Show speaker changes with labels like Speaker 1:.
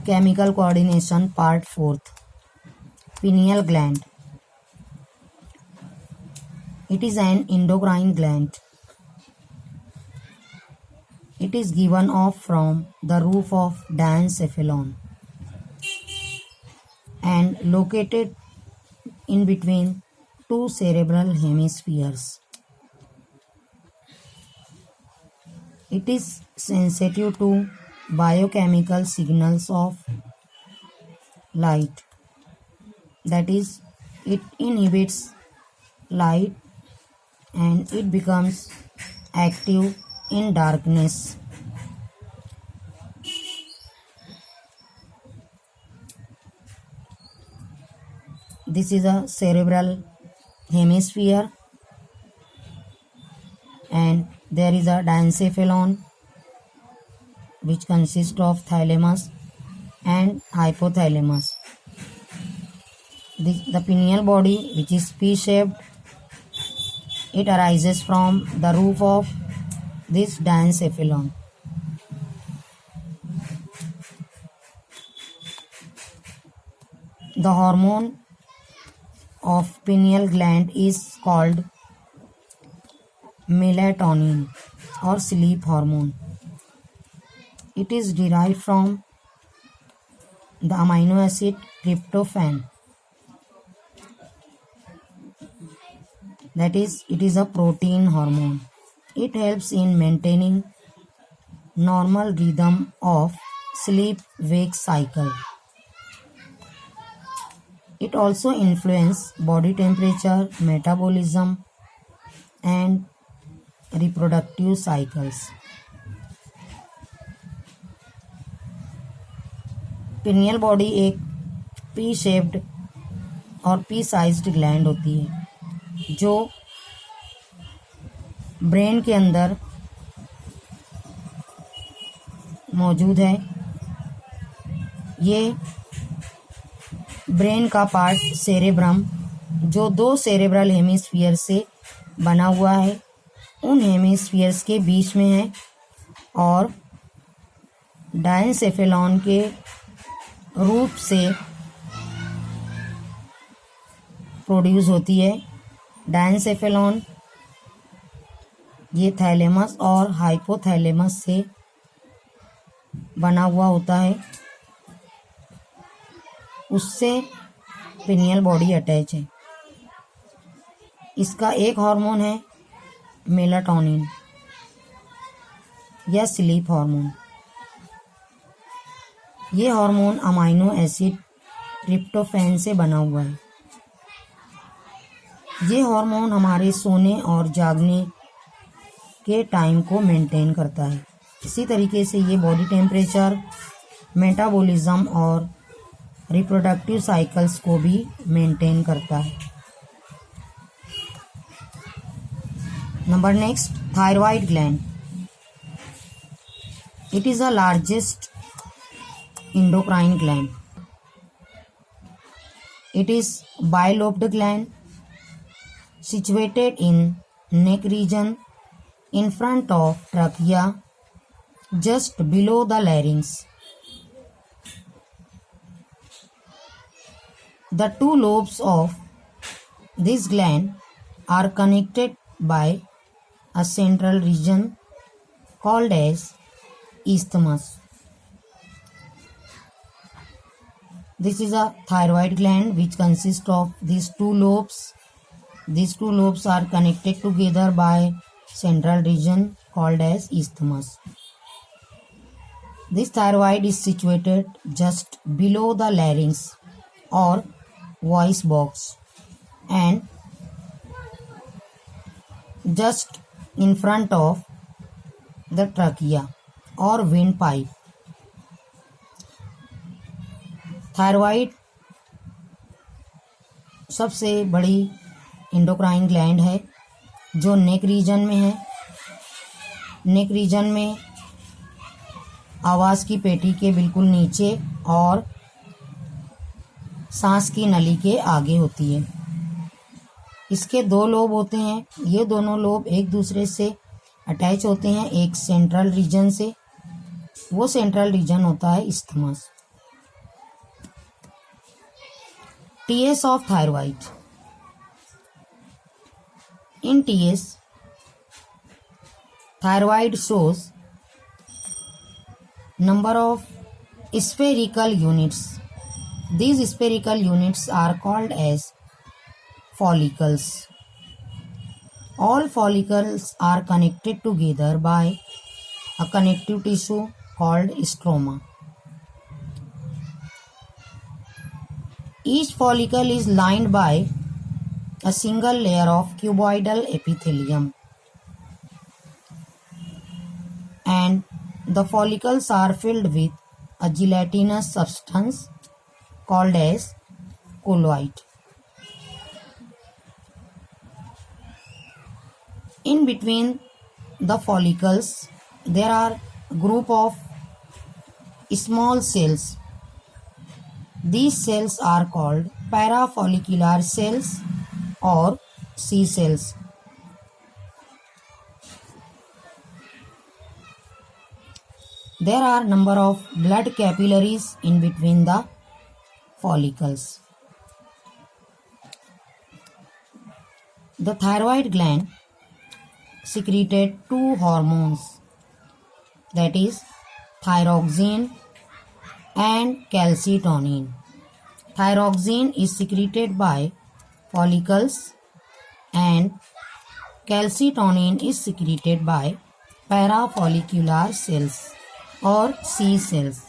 Speaker 1: Chemical coordination, part 4th. Pineal gland. It is an endocrine gland. It is given off from the roof of diencephalon and located in between two cerebral hemispheres. It is sensitive to biochemical signals of light. That is, it inhibits light and it becomes active in darkness. This is a cerebral hemisphere and there is a diencephalon which consists of thalamus and hypothalamus. The pineal body, which is P-shaped, it arises from the roof of this diencephalon. The hormone of pineal gland is called melatonin or sleep hormone. It is derived from the amino acid tryptophan. That is, it is a protein hormone. It helps in maintaining normal rhythm of sleep-wake cycle. It also influences body temperature, metabolism, and reproductive cycles. Pineal body एक P shaped और P sized gland होती है जो brain के अंदर मौजूद है। ये ब्रेन का पार्ट सेरेब्रम जो दो सेरेब्रल हेमिस्फीयर से बना हुआ है, उन हेमिस्फीयर्स के बीच में है और डायनसेफेलॉन के रूप से प्रोड्यूस होती है। डायनसेफेलॉन ये थैलेमस और हाइपोथैलेमस से बना हुआ होता है, उससे पिनियल बॉडी अटैच है। इसका एक हार्मोन है मेलाटोनिन या स्लीप हार्मोन। ये हार्मोन अमाइनो एसिड ट्रिप्टोफैन से बना हुआ है। ये हार्मोन हमारे सोने और जागने के टाइम को मेंटेन करता है। इसी तरीके से ये बॉडी टेम्परेचर, मेटाबॉलिज्म और रिप्रोडक्टिव साइकिल्स को भी मेंटेन करता है। Number next, thyroid gland. It is the largest endocrine gland. It is bilobed gland situated in neck region in front of trachea just below the larynx. The two lobes of this gland are connected by a central region called as isthmus. This is a thyroid gland which consists of these two lobes. These two lobes are connected together by central region called as isthmus. This thyroid is situated just below the larynx or voice box and just in front of the trachea or windpipe. Thyroid सबसे बड़ी endocrine gland है जो neck region में है। Neck region में आवाज़ की पेटी के बिल्कुल नीचे और सांस की नली के आगे होती है। इसके दो लोब होते हैं। ये दोनों लोब एक दूसरे से अटैच होते हैं एक सेंट्रल रीजन से। वो सेंट्रल रीजन होता है isthmus. TS of thyroid. In TS, thyroid shows number of spherical units. These spherical units are called as follicles. All follicles are connected together by a connective tissue called stroma. Each follicle is lined by a single layer of cuboidal epithelium, and the follicles are filled with a gelatinous substance called as colloid. In between the follicles, there are a group of small cells. These cells are called parafollicular cells or C cells. There are number of blood capillaries in between the follicles. The thyroid gland secreted two hormones, that is thyroxine and calcitonin. Thyroxine is secreted by follicles and calcitonin is secreted by parafollicular cells or C cells.